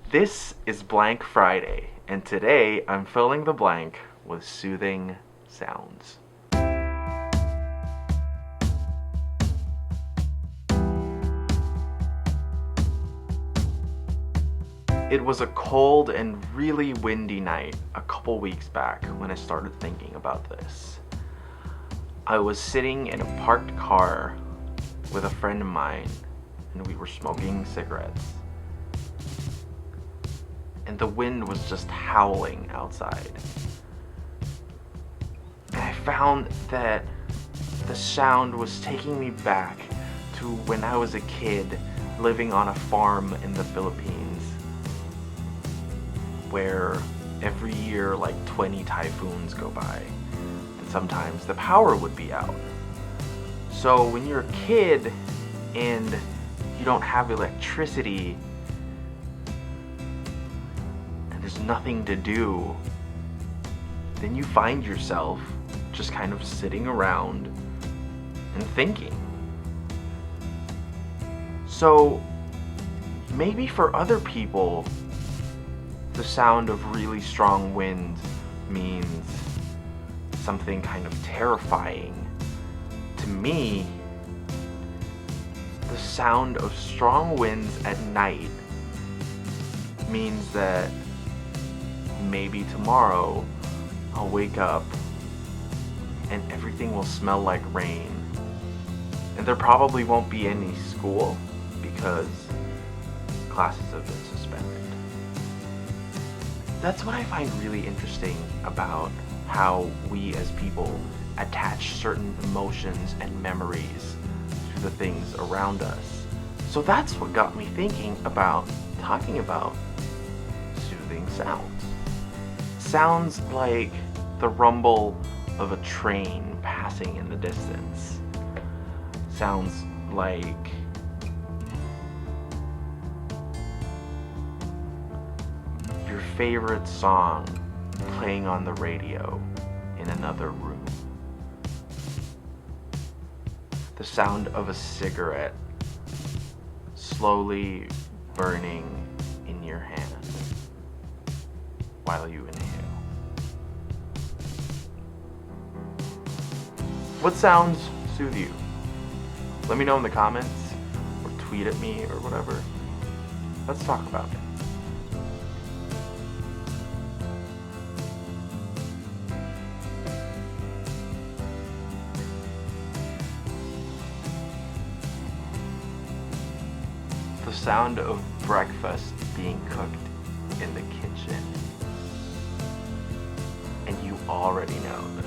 This is Blank Friday, and today I'm filling the blank with soothing sounds. It was a cold and really windy night a couple weeks back when I started thinking about this. I was sitting in a parked car with a friend of mine, and we were smoking cigarettes. And the wind was just howling outside. And I found that the sound was taking me back to when I was a kid living on a farm in the Philippines, where every year like 20 typhoons go by, and sometimes the power would be out. So when you're a kid and you don't have electricity and there's nothing to do, then you find yourself just kind of sitting around and thinking. So maybe for other people, the sound of really strong wind means something kind of terrifying. To me, the sound of strong winds at night means that maybe tomorrow I'll wake up and everything will smell like rain. And there probably won't be any school because classes have been suspended. That's what I find really interesting about how we as people attach certain emotions and memories to the things around us. So that's what got me thinking about talking about soothing sounds. Sounds like the rumble of a train passing in the distance. Sounds like your favorite song playing on the radio in another room. The sound of a cigarette slowly burning in your hand while you inhale. What sounds soothe you? Let me know in the comments or tweet at me or whatever. Let's talk about it. The sound of breakfast being cooked in the kitchen. And you already know that